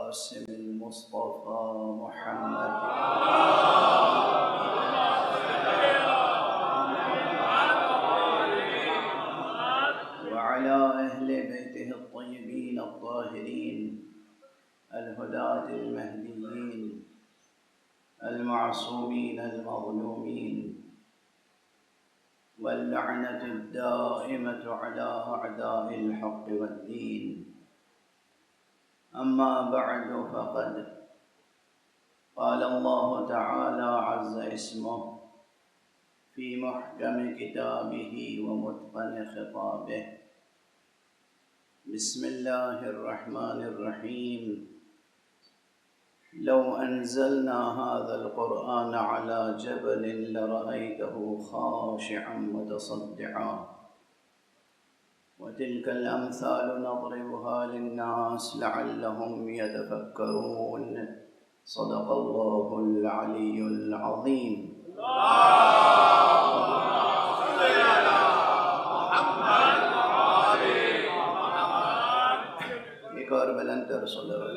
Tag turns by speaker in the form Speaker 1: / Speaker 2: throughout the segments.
Speaker 1: القاسم المصطفى محمد وعلى أهل بيته الطيبين الطاهرين الهداة المهديين المعصومين المظلومين واللعنة الدائمة على أعداء الحق والدين. أما بعد فقد قال الله تعالى عز اسمه في محكم كتابه ومتقن خطابه: بسم الله الرحمن الرحيم. لو أنزلنا هذا القرآن على جبل لرأيته خاشعا متصدعا وتلك الأمثال نضربها للناس لعلهم يتفكرون. صدق الله العلي العظيم. ایک اور بلند تر صلوات.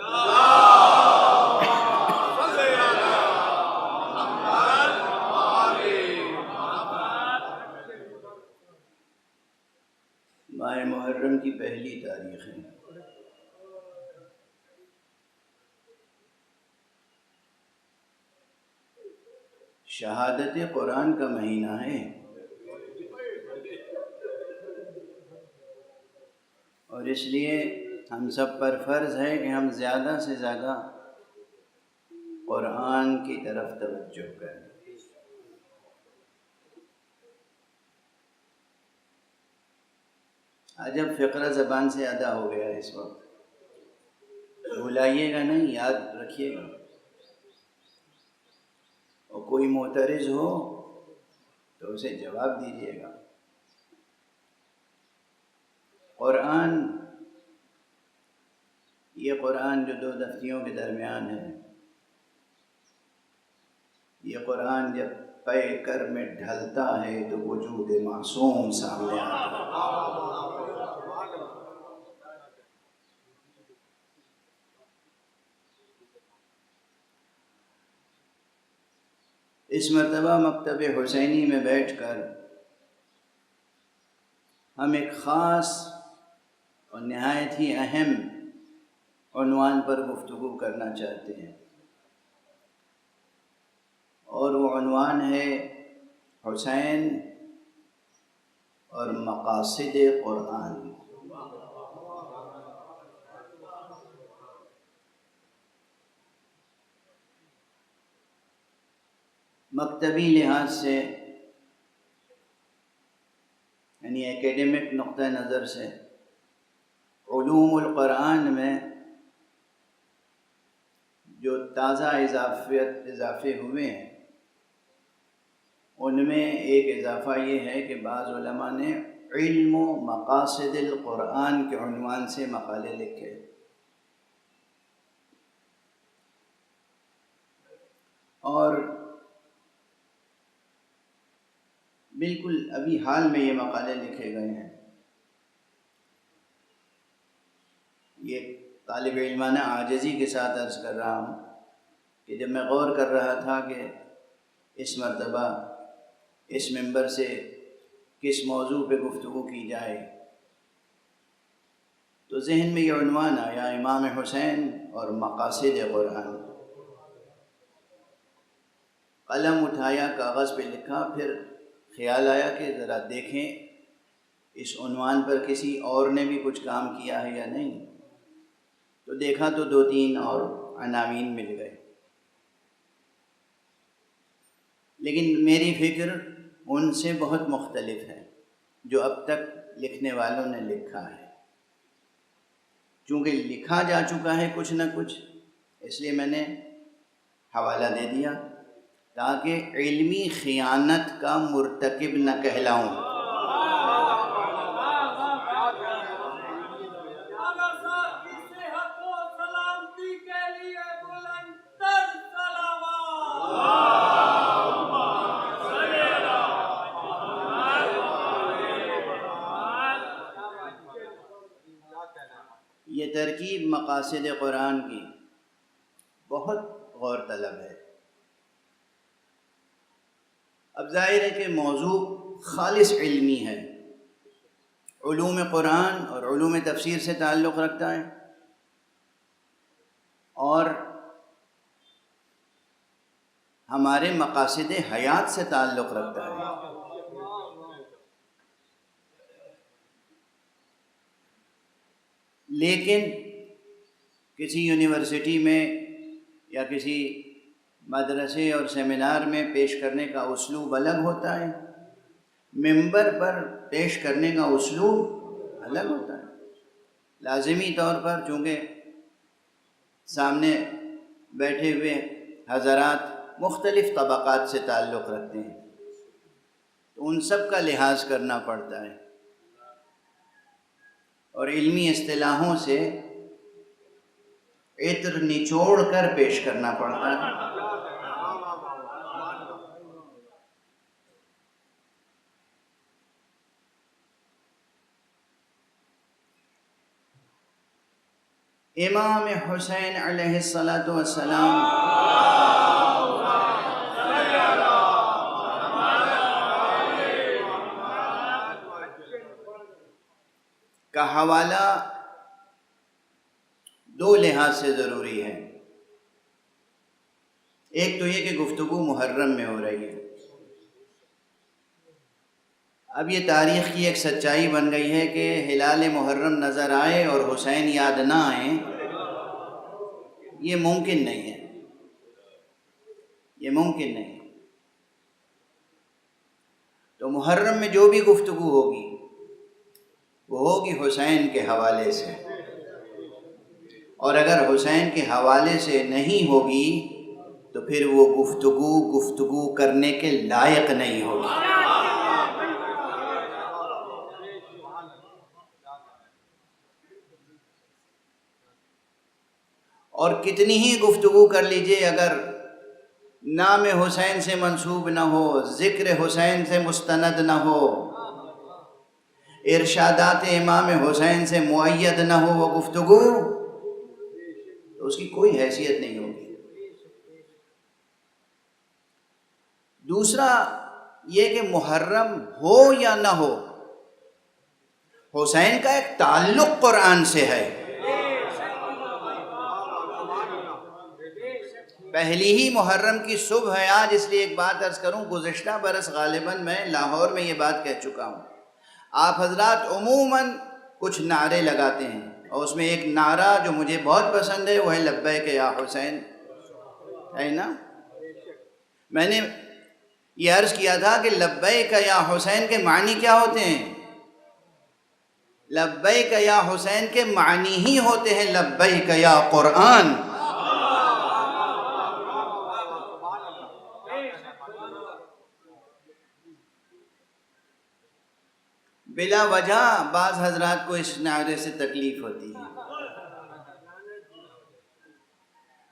Speaker 1: ماہ محرم کی پہلی تاریخ ہے. شہادت قرآن کا مہینہ ہے اور اس لیے ہم سب پر فرض ہے کہ ہم زیادہ سے زیادہ قرآن کی طرف توجہ کریں. عجب فقرہ زبان سے ادا ہو گیا اس وقت. بھلائیے گا نہیں، یاد رکھیے گا. اور کوئی معترض ہو تو اسے جواب دیجیے گا. قرآن، یہ قرآن جو دو دفتیوں کے درمیان ہے، یہ قرآن جب پے کر میں ڈھلتا ہے تو وجود معصوم سامنے آتا ہے. اس مرتبہ مکتب حسینی میں بیٹھ کر ہم ایک خاص اور نہایت ہی اہم عنوان پر گفتگو کرنا چاہتے ہیں، اور وہ عنوان ہے حسین اور مقاصد قرآن. مکتبی لحاظ سے، یعنی ایکیڈمک نقطہ نظر سے، علوم القرآن میں جو تازہ اضافے ہوئے ہیں ان میں ایک اضافہ یہ ہے کہ بعض علماء نے علم و مقاصد القرآن کے عنوان سے مقالے لکھے. اور بالکل ابھی حال میں یہ مقالے لکھے گئے ہیں. یہ طالب علمانہ عاجزی کے ساتھ عرض کر رہا ہوں کہ جب میں غور کر رہا تھا کہ اس مرتبہ اس منبر سے کس موضوع پہ گفتگو کی جائے تو ذہن میں یہ عنوان آیا: امام حسین اور مقاصد قرآن. قلم اٹھایا، کاغذ پہ لکھا، پھر خیال آیا کہ ذرا دیکھیں اس عنوان پر کسی اور نے بھی کچھ کام کیا ہے یا نہیں. تو دیکھا تو دو تین اور عناوین مل گئے، لیکن میری فکر ان سے بہت مختلف ہے جو اب تک لکھنے والوں نے لکھا ہے. چونکہ لکھا جا چکا ہے کچھ نہ کچھ، اس لیے میں نے حوالہ دے دیا تاکہ علمی خیانت کا مرتکب نہ کہلاؤں. یہ ترکیب مقاصد قرآن کی بہت غور طلب ہے۔ اب ظاہر ہے کہ موضوع خالص علمی ہے، علوم قرآن اور علوم تفسیر سے تعلق رکھتا ہے، اور ہمارے مقاصد حیات سے تعلق رکھتا ہے۔ لیکن کسی یونیورسٹی میں یا کسی مدرسے اور سیمینار میں پیش کرنے کا اسلوب الگ ہوتا ہے، ممبر پر پیش کرنے کا اسلوب الگ ہوتا ہے۔ لازمی طور پر چونکہ سامنے بیٹھے ہوئے حضرات مختلف طبقات سے تعلق رکھتے ہیں، تو ان سب کا لحاظ کرنا پڑتا ہے، اور علمی اصطلاحوں سے عطر نچوڑ کر پیش کرنا پڑتا ہے۔ امام حسین علیہ السلام کا حوالہ دو لحاظ سے ضروری ہے۔ ایک تو یہ کہ گفتگو محرم میں ہو رہی ہے۔ اب یہ تاریخ کی ایک سچائی بن گئی ہے کہ ہلال محرم نظر آئے اور حسین یاد نہ آئیں، یہ ممکن نہیں ہے، یہ ممکن نہیں ہے۔ تو محرم میں جو بھی گفتگو ہوگی وہ ہوگی حسین کے حوالے سے، اور اگر حسین کے حوالے سے نہیں ہوگی تو پھر وہ گفتگو کرنے کے لائق نہیں ہوگی۔ اور کتنی ہی گفتگو کر لیجئے، اگر نام حسین سے منسوب نہ ہو، ذکر حسین سے مستند نہ ہو، ارشادات امام حسین سے مؤید نہ ہو وہ گفتگو، تو اس کی کوئی حیثیت نہیں ہوگی۔ دوسرا یہ کہ محرم ہو یا نہ ہو، حسین کا ایک تعلق قرآن سے ہے۔ پہلی ہی محرم کی صبح ہے آج، اس لیے ایک بات عرض کروں، گزشتہ برس غالباً میں لاہور میں یہ بات کہہ چکا ہوں۔ آپ حضرات عموماً کچھ نعرے لگاتے ہیں، اور اس میں ایک نعرہ جو مجھے بہت پسند ہے وہ ہے لبیک یا حسین، ہے نا؟ میں نے یہ عرض کیا تھا کہ لبیک یا حسین کے معنی کیا ہوتے ہیں؟ لبیک یا حسین کے معنی ہی ہوتے ہیں لبیک یا قرآن۔ بلا وجہ بعض حضرات کو اس نعرے سے تکلیف ہوتی ہے۔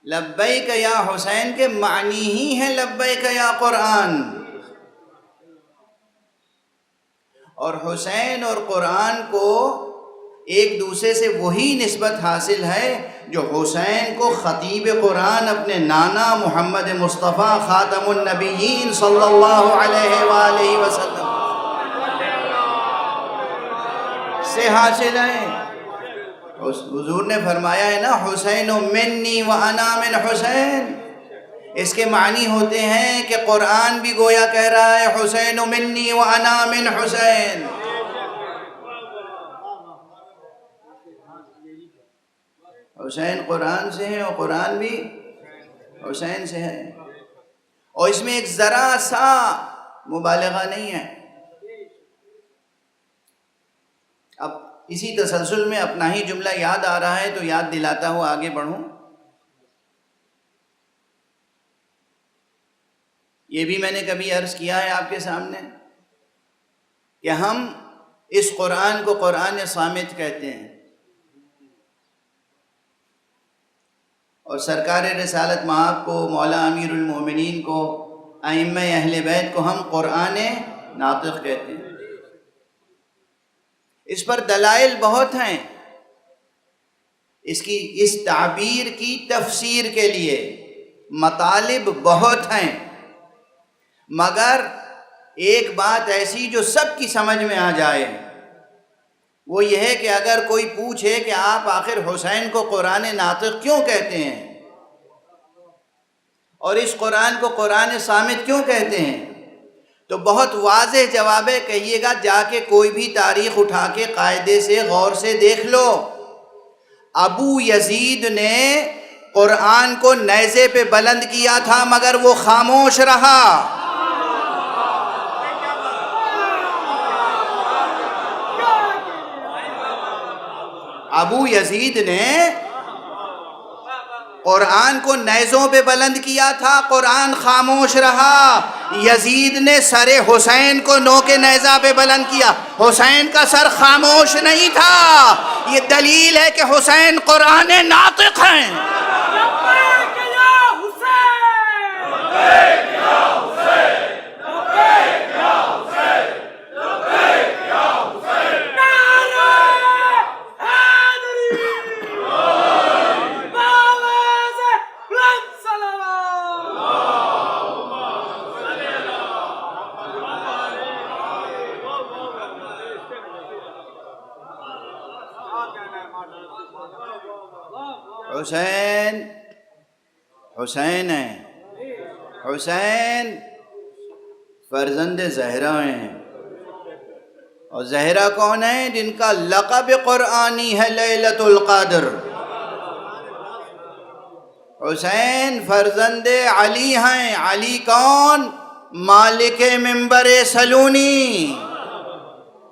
Speaker 1: لبیک یا حسین کے معنی ہی ہے لبیک یا قرآن، اور حسین اور قرآن کو ایک دوسرے سے وہی نسبت حاصل ہے جو حسین کو خطیب قرآن اپنے نانا محمد مصطفیٰ خاتم النبیین صلی اللہ علیہ وآلہ وسلم سے حاصل ہے۔ حضور نے فرمایا ہے نا، حسین منی وانا من حسین، اس کے معنی ہوتے ہیں کہ قرآن بھی گویا کہہ رہا ہے حسین منی وانا من حسین۔ حسین قرآن سے ہے اور قرآن بھی حسین سے ہے، اور اس میں ایک ذرا سا مبالغہ نہیں ہے۔ اب اسی تسلسل میں اپنا ہی جملہ یاد آ رہا ہے تو یاد دلاتا ہوں، آگے بڑھوں۔ یہ بھی میں نے کبھی عرض کیا ہے آپ کے سامنے کہ ہم اس قرآن کو قرآن صامت کہتے ہیں، اور سرکار رسالت مآب کو، مولا امیر المومنین کو، ائمہ اہل بیت کو ہم قرآن ناطق کہتے ہیں۔ اس پر دلائل بہت ہیں، اس تعبیر کی تفسیر کے لیے مطالب بہت ہیں، مگر ایک بات ایسی جو سب کی سمجھ میں آ جائے وہ یہ ہے کہ اگر کوئی پوچھے کہ آپ آخر حسین کو قرآن ناطق کیوں کہتے ہیں اور اس قرآن کو قرآن صامت کیوں کہتے ہیں، تو بہت واضح جواب ہے، کہیے گا جا کے کوئی بھی تاریخ اٹھا کے قاعدے سے غور سے دیکھ لو۔ ابو یزید نے قرآن کو نیزے پہ بلند کیا تھا مگر وہ خاموش رہا۔ ابو یزید نے قرآن کو نیزوں پہ بلند کیا تھا، قرآن خاموش رہا۔ یزید نے سر حسین کو نوک نیزہ پہ بلند کیا، حسین کا سر خاموش نہیں تھا۔ یہ دلیل ہے کہ حسین قرآن ناطق ہیں۔ حسین ہیں، حسین فرزند زہرا ہیں، اور زہرا کون ہیں؟ جن کا لقب قرآنی ہے لیلۃ القدر۔ حسین فرزند علی ہیں، علی کون؟ مالک منبر سلونی۔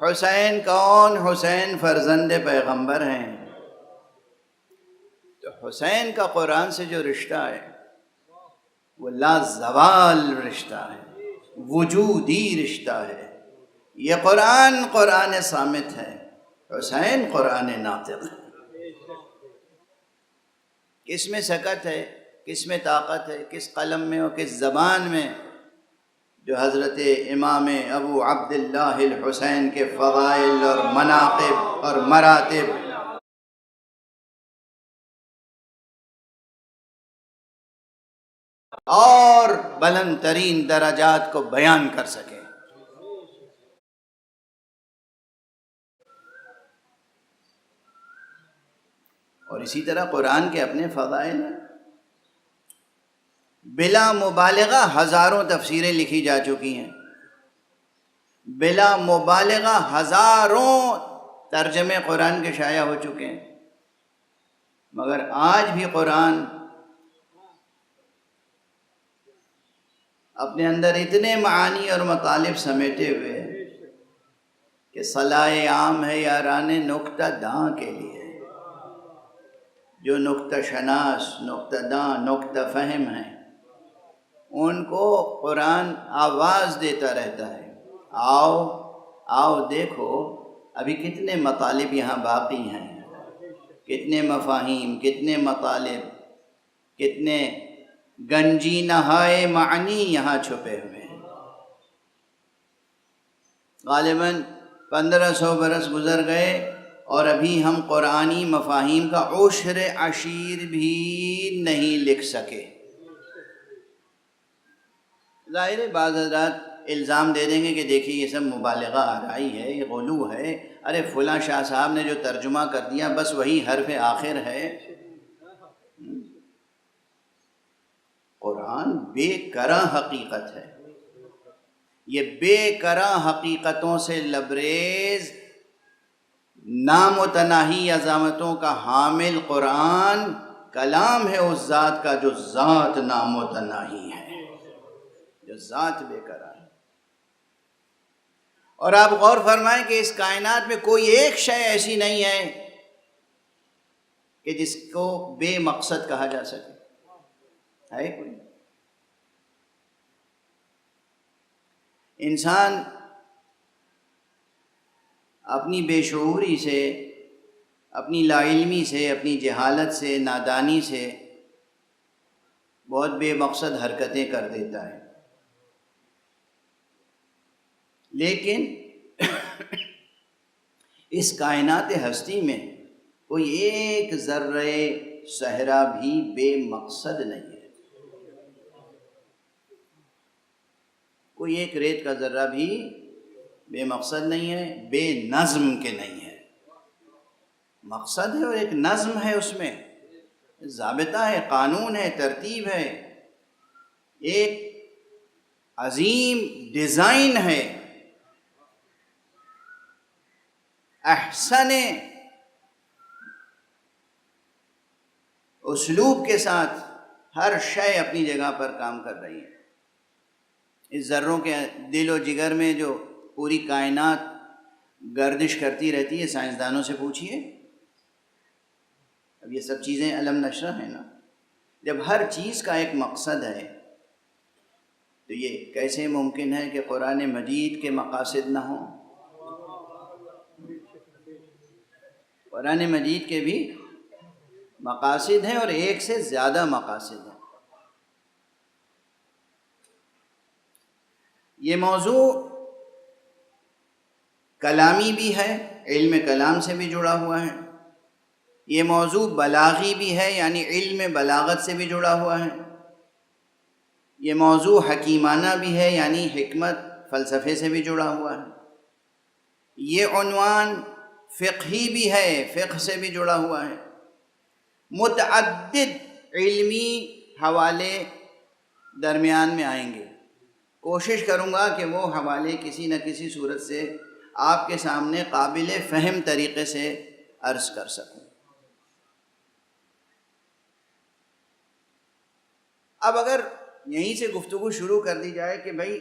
Speaker 1: حسین کون؟ حسین فرزند پیغمبر ہیں۔ تو حسین کا قرآن سے جو رشتہ ہے وہ لا زوال رشتہ ہے، وجودی رشتہ ہے۔ یہ قرآن صامت ہے، حسین قرآن ناطق ہے۔ کس میں سکت ہے، کس میں طاقت ہے، کس قلم میں اور کس زبان میں جو حضرت امام ابو عبداللہ الحسین کے فضائل اور مناقب اور مراتب اور بلند ترین درجات کو بیان کر سکے۔ اور اسی طرح قرآن کے اپنے فضائل ہیں، بلا مبالغہ ہزاروں تفسیریں لکھی جا چکی ہیں، بلا مبالغہ ہزاروں ترجمے قرآن کے شائع ہو چکے ہیں، مگر آج بھی قرآن اپنے اندر اتنے معانی اور مطالب سمیٹے ہوئے ہیں کہ صلاح عام ہے یاران نکتہ داں کے لیے، جو نکتہ شناس، نکتہ داں، نکتہ فہم ہیں، ان کو قرآن آواز دیتا رہتا ہے، آؤ آؤ دیکھو ابھی کتنے مطالب یہاں باقی ہیں، کتنے مفاہیم، کتنے مطالب، کتنے گنجی نہائے معنی یہاں چھپے ہوئے ہیں۔ غالباً 1500 برس گزر گئے اور ابھی ہم قرآنی مفاہیم کا عشر عشیر بھی نہیں لکھ سکے۔ ظاہر ہے بعض حضرات الزام دے دیں گے کہ دیکھیے یہ سب مبالغہ آرائی ہے، یہ غلو ہے، ارے فلاں شاہ صاحب نے جو ترجمہ کر دیا بس وہی حرف آخر ہے۔ قرآن بے کرا حقیقت ہے، یہ بے کرا حقیقتوں سے لبریز نامتناہی عظمتوں کا حامل قرآن کلام ہے اس ذات کا جو ذات نامتناہی ہے، جو ذات بے کرا ہے۔ اور آپ غور فرمائیں کہ اس کائنات میں کوئی ایک شے ایسی نہیں ہے کہ جس کو بے مقصد کہا جا سکے، ہے کوئی؟ انسان اپنی بے شعوری سے، اپنی لا علمی سے، اپنی جہالت سے، نادانی سے بہت بے مقصد حرکتیں کر دیتا ہے، لیکن اس کائنات ہستی میں کوئی ایک ذرے صحرا بھی بے مقصد نہیں ہے، کوئی ایک ریت کا ذرہ بھی بے مقصد نہیں ہے، بے نظم کے نہیں ہے۔ مقصد ہے اور ایک نظم ہے، اس میں ضابطہ ہے، قانون ہے، ترتیب ہے، ایک عظیم ڈیزائن ہے، احسن اسلوب کے ساتھ ہر شے اپنی جگہ پر کام کر رہی ہے۔ اس ذروں کے دل و جگر میں جو پوری کائنات گردش کرتی رہتی ہے، سائنسدانوں سے پوچھیے۔ اب یہ سب چیزیں علم نشرہ ہیں نا۔ جب ہر چیز کا ایک مقصد ہے تو یہ کیسے ممکن ہے کہ قرآن مجید کے مقاصد نہ ہوں؟ قرآن مجید کے بھی مقاصد ہیں اور ایک سے زیادہ مقاصد ہیں۔ یہ موضوع کلامی بھی ہے، علم کلام سے بھی جڑا ہوا ہے، یہ موضوع بلاغی بھی ہے، یعنی علم بلاغت سے بھی جڑا ہوا ہے، یہ موضوع حکیمانہ بھی ہے، یعنی حکمت فلسفے سے بھی جڑا ہوا ہے، یہ عنوان فقہی بھی ہے، فقہ سے بھی جڑا ہوا ہے۔ متعدد علمی حوالے درمیان میں آئیں گے، کوشش کروں گا کہ وہ حوالے کسی نہ کسی صورت سے آپ کے سامنے قابل فہم طریقے سے عرض کر سکوں۔ اب اگر یہیں سے گفتگو شروع کر دی جائے کہ بھائی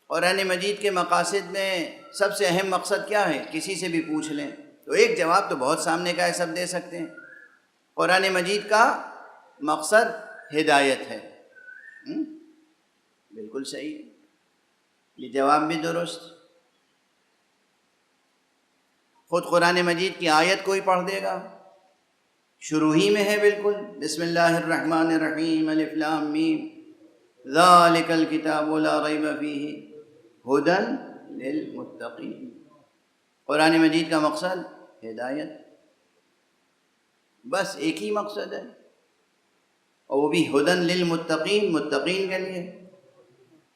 Speaker 1: قرآن مجید کے مقاصد میں سب سے اہم مقصد کیا ہے، کسی سے بھی پوچھ لیں تو ایک جواب تو بہت سامنے کا ہے، سب دے سکتے ہیں۔ قرآن مجید کا مقصد ہدایت ہے۔ بالکل صحیح، یہ جواب بھی درست۔ خود قرآن مجید کی آیت کوئی پڑھ دے گا، شروع ہی میں ہے بالکل، بسم اللہ الرحمن الرحیم، الف لام میم، ذالک الکتاب لا ریب فیہ ھدی للمتقین۔ قرآن مجید کا مقصد ہدایت، بس ایک ہی مقصد ہے، اور وہ بھی ھدی للمتقین، متقین کے لیے۔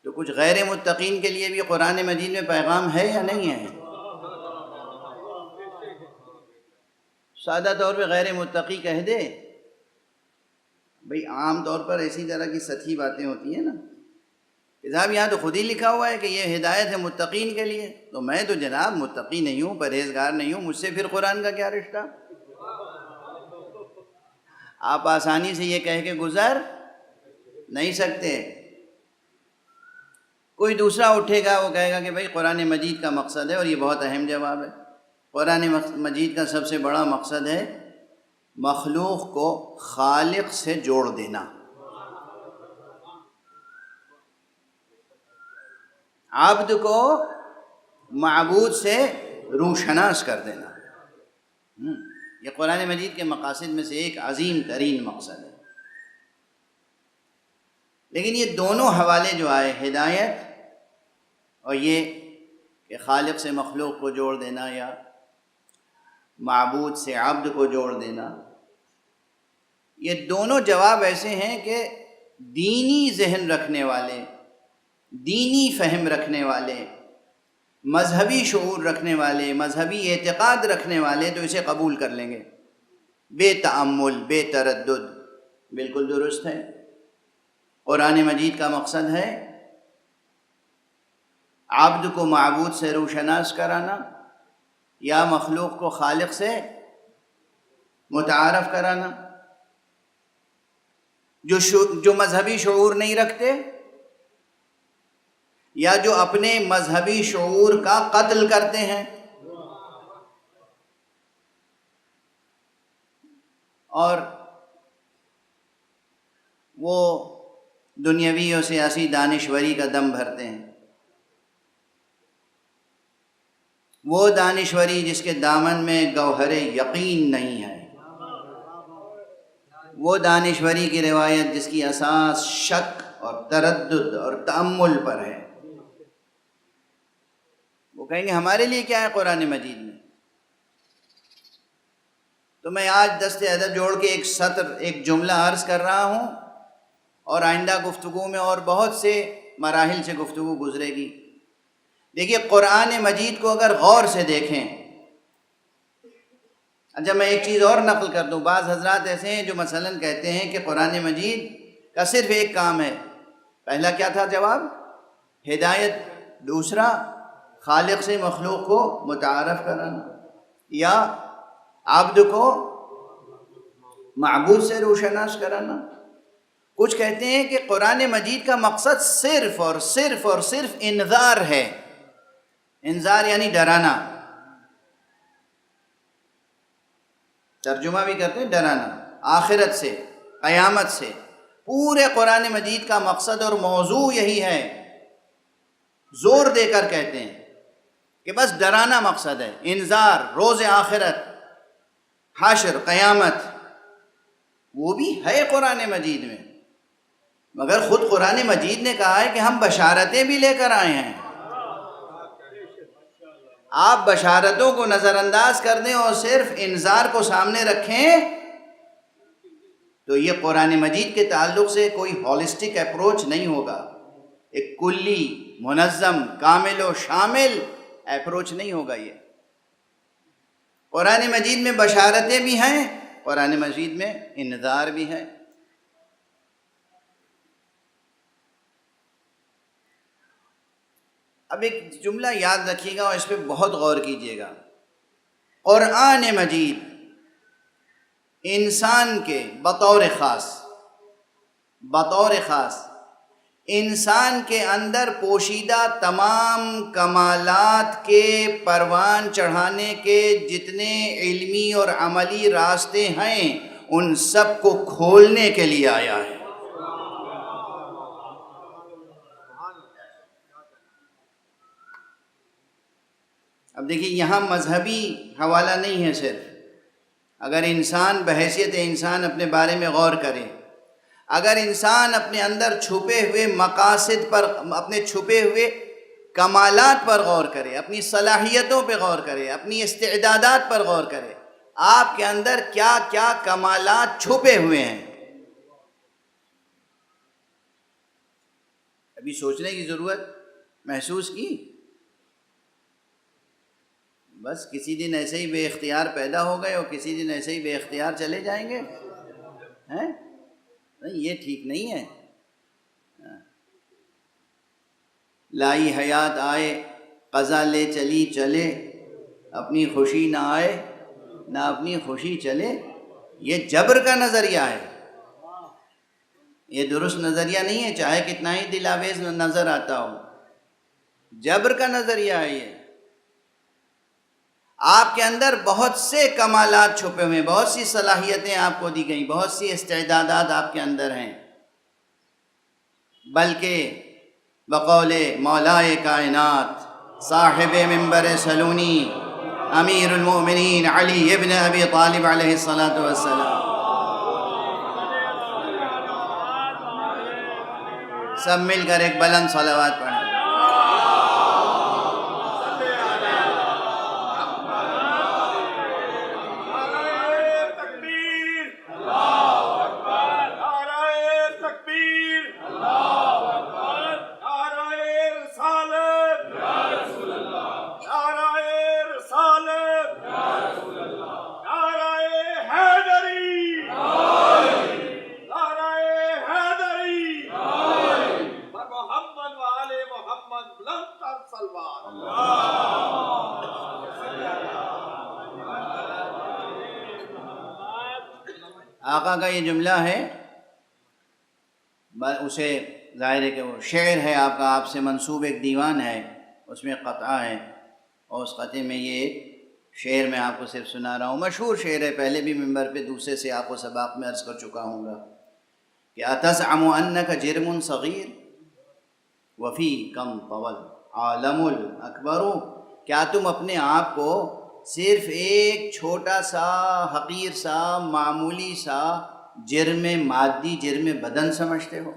Speaker 1: تو کچھ غیر متقین کے لیے بھی قرآن مجید میں پیغام ہے یا نہیں ہے؟ سادہ طور پہ غیر متقی کہہ دے، بھئی عام طور پر ایسی طرح کی سطحی باتیں ہوتی ہیں نا کہ صاحب یہاں تو خود ہی لکھا ہوا ہے کہ یہ ہدایت ہے متقین کے لیے، تو میں تو جناب متقی نہیں ہوں، پرہیزگار نہیں ہوں، مجھ سے پھر قرآن کا کیا رشتہ؟ آپ آسانی سے یہ کہہ کے گزر نہیں سکتے۔ کوئی دوسرا اٹھے گا، وہ کہے گا کہ بھئی قرآن مجید کا مقصد ہے، اور یہ بہت اہم جواب ہے۔ قرآن مجید کا سب سے بڑا مقصد ہے مخلوق کو خالق سے جوڑ دینا، عبد کو معبود سے روشناس کر دینا۔ یہ قرآن مجید کے مقاصد میں سے ایک عظیم ترین مقصد ہے۔ لیکن یہ دونوں حوالے جو آئے، ہدایت اور یہ کہ خالق سے مخلوق کو جوڑ دینا یا معبود سے عبد کو جوڑ دینا، یہ دونوں جواب ایسے ہیں کہ دینی ذہن رکھنے والے، دینی فہم رکھنے والے، مذہبی شعور رکھنے والے، مذہبی اعتقاد رکھنے والے تو اسے قبول کر لیں گے بے تأمل، بے تردد۔ بالکل درست ہے، قرآن مجید کا مقصد ہے عبد کو معبود سے روشناس کرانا یا مخلوق کو خالق سے متعارف کرانا۔ جو مذہبی شعور نہیں رکھتے یا جو اپنے مذہبی شعور کا قتل کرتے ہیں اور وہ دنیاوی اور سیاسی دانشوری کا دم بھرتے ہیں، وہ دانشوری جس کے دامن میں گوہر یقین نہیں ہے، وہ دانشوری کی روایت جس کی اساس شک اور تردد اور تأمل پر ہے، وہ کہیں گے ہمارے لیے کیا ہے قرآن مجید میں؟ تو میں آج دست ادب جوڑ کے ایک سطر، ایک جملہ عرض کر رہا ہوں، اور آئندہ گفتگو میں اور بہت سے مراحل سے گفتگو گزرے گی۔ دیکھیے، قرآن مجید کو اگر غور سے دیکھیں، اچھا میں ایک چیز اور نقل کر دوں، بعض حضرات ایسے ہیں جو مثلاً کہتے ہیں کہ قرآن مجید کا صرف ایک کام ہے۔ پہلا کیا تھا جواب؟ ہدایت۔ دوسرا، خالق سے مخلوق کو متعارف کرانا، یا عبد کو معبود سے روشناس کرانا۔ کچھ کہتے ہیں کہ قرآن مجید کا مقصد صرف اور صرف اور صرف انذار ہے۔ انذار یعنی ڈرانا، ترجمہ بھی کرتے ہیں ڈرانا، آخرت سے، قیامت سے۔ پورے قرآن مجید کا مقصد اور موضوع یہی ہے، زور دے کر کہتے ہیں کہ بس ڈرانا مقصد ہے، انذار، روز آخرت، حشر، قیامت، وہ بھی ہے قرآن مجید میں، مگر خود قرآن مجید نے کہا ہے کہ ہم بشارتیں بھی لے کر آئے ہیں۔ آپ بشارتوں کو نظر انداز کر دیں اور صرف انذار کو سامنے رکھیں تو یہ قرآن مجید کے تعلق سے کوئی ہولسٹک اپروچ نہیں ہوگا، ایک کلی، منظم، کامل و شامل اپروچ نہیں ہوگا۔ یہ قرآن مجید میں بشارتیں بھی ہیں، قرآن مجید میں انذار بھی ہے۔ اب ایک جملہ یاد رکھیے گا اور اس پہ بہت غور کیجیے گا۔ قرآن مجید انسان کے بطور خاص انسان کے اندر پوشیدہ تمام کمالات کے پروان چڑھانے کے جتنے علمی اور عملی راستے ہیں ان سب کو کھولنے کے لیے آیا ہے۔ اب دیکھیے، یہاں مذہبی حوالہ نہیں ہے صرف۔ اگر انسان بحیثیت انسان اپنے بارے میں غور کرے، اگر انسان اپنے اندر چھپے ہوئے مقاصد پر، اپنے چھپے ہوئے کمالات پر غور کرے، اپنی صلاحیتوں پہ غور کرے، اپنی استعدادات پر غور کرے، آپ کے اندر کیا کیا کمالات چھپے ہوئے ہیں، ابھی سوچنے کی ضرورت محسوس کی؟ بس کسی دن ایسے ہی بے اختیار پیدا ہو گئے اور کسی دن ایسے ہی بے اختیار چلے جائیں گے؟ ہیں؟ نہیں، یہ ٹھیک نہیں ہے۔ لائی حیات آئے، قضا لے چلی چلے، اپنی خوشی نہ آئے نہ اپنی خوشی چلے، یہ جبر کا نظریہ ہے، یہ درست نظریہ نہیں ہے، چاہے کتنا ہی دل آویز نظر آتا ہو، جبر کا نظریہ ہے یہ۔ آپ کے اندر بہت سے کمالات چھپے ہوئے ہیں، بہت سی صلاحیتیں آپ کو دی گئیں، بہت سی استعدادات آپ کے اندر ہیں، بلکہ بقول مولائے کائنات صاحب منبر سلونی امیر المؤمنین علی ابن ابی طالب علیہ السلام، سب مل کر ایک بلند صلوات پڑھیں۔ آقا کا یہ جملہ ہے، اسے ظاہر ہے کہ وہ شعر ہے آپ کا، آپ سے منسوب ایک دیوان ہے، اس میں قطعہ ہے، اور اس قطعے میں یہ شعر میں آپ کو صرف سنا رہا ہوں، مشہور شعر ہے، پہلے بھی منبر پہ دوسرے سے آپ کو سباق میں عرض کر چکا ہوں گا کہ اتزعم انک جرم صغیر وفی کم طول عالم الاکبر، کیا تم اپنے آپ کو صرف ایک چھوٹا سا حقیر سا معمولی سا جرم مادی، جرم بدن سمجھتے ہو؟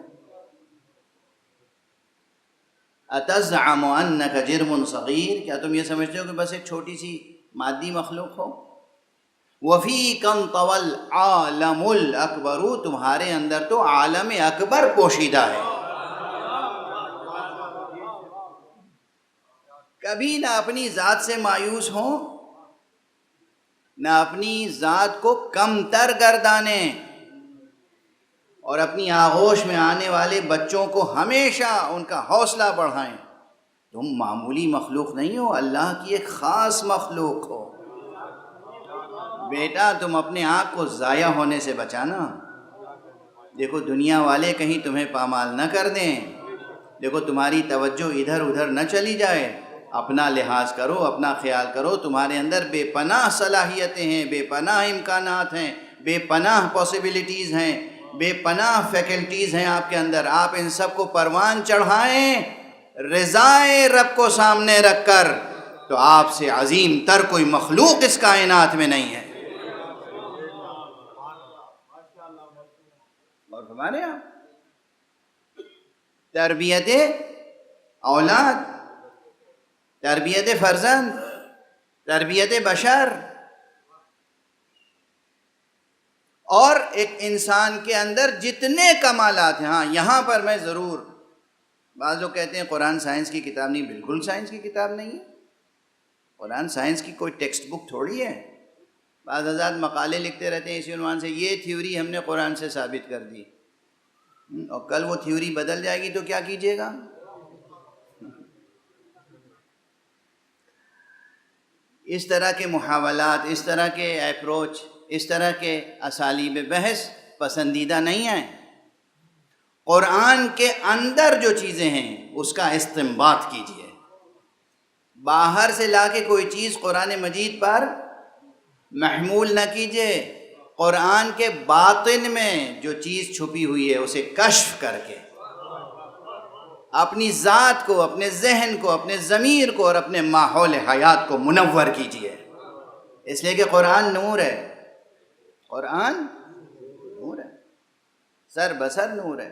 Speaker 1: اتزعم انک جرم صغیر، کیا تم یہ سمجھتے ہو کہ بس ایک چھوٹی سی مادی مخلوق ہو؟ وَفِيكَمْ طَوَى الْعَالَمُ الْأَكْبَرُ، تمہارے اندر تو عالم اکبر پوشیدہ ہے۔ کبھی نہ اپنی ذات سے مایوس ہوں، نہ اپنی ذات کو کم تر گردانیں، اور اپنی آغوش میں آنے والے بچوں کو ہمیشہ ان کا حوصلہ بڑھائیں۔ تم معمولی مخلوق نہیں ہو، اللہ کی ایک خاص مخلوق ہو۔ بیٹا تم اپنے آنکھ کو ضائع ہونے سے بچانا۔ دیکھو دنیا والے کہیں تمہیں پامال نہ کر دیں، دیکھو تمہاری توجہ ادھر ادھر نہ چلی جائے۔ اپنا لحاظ کرو، اپنا خیال کرو، تمہارے اندر بے پناہ صلاحیتیں ہیں، بے پناہ امکانات ہیں، بے پناہ پاسبلٹیز ہیں، بے پناہ فیکلٹیز ہیں آپ کے اندر۔ آپ ان سب کو پروان چڑھائیں رضائے رب کو سامنے رکھ کر، تو آپ سے عظیم تر کوئی مخلوق اس کائنات میں نہیں ہے۔ اور ہمارے یہاں تربیت اولاد، تربیت فرزند، تربیت بشر، اور ایک انسان کے اندر جتنے کمالات ہیں، ہاں یہاں پر میں ضرور، بعض لوگ کہتے ہیں قرآن سائنس کی کتاب نہیں، بالکل سائنس کی کتاب نہیں ہے۔ قرآن سائنس کی کوئی ٹیکسٹ بک تھوڑی ہے۔ بعض حضرات مقالے لکھتے رہتے ہیں اسی عنوان سے، یہ تھیوری ہم نے قرآن سے ثابت کر دی، اور کل وہ تھیوری بدل جائے گی تو کیا کیجیے گا؟ اس طرح کے محاولات، اس طرح کے اپروچ، اس طرح کے اسالیب بحث پسندیدہ نہیں ہیں۔ قرآن کے اندر جو چیزیں ہیں اس کا استنباط کیجیے، باہر سے لا کے کوئی چیز قرآن مجید پر محمول نہ کیجیے۔ قرآن کے باطن میں جو چیز چھپی ہوئی ہے اسے کشف کر کے اپنی ذات کو، اپنے ذہن کو، اپنے ضمیر کو اور اپنے ماحول حیات کو منور کیجیے، اس لیے کہ قرآن نور ہے، قرآن نور ہے، سر بسر نور ہے۔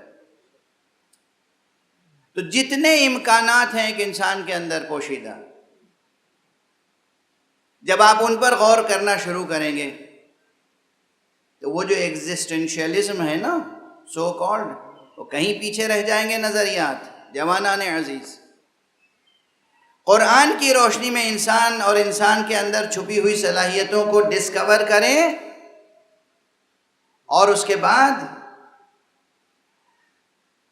Speaker 1: تو جتنے امکانات ہیں ایک انسان کے اندر پوشیدہ، جب آپ ان پر غور کرنا شروع کریں گے تو وہ جو ایگزسٹنشیلزم ہے نا سو کالڈ، وہ کہیں پیچھے رہ جائیں گے نظریات۔ جوانان عزیز، قرآن کی روشنی میں انسان اور انسان کے اندر چھپی ہوئی صلاحیتوں کو ڈسکور کریں، اور اس کے بعد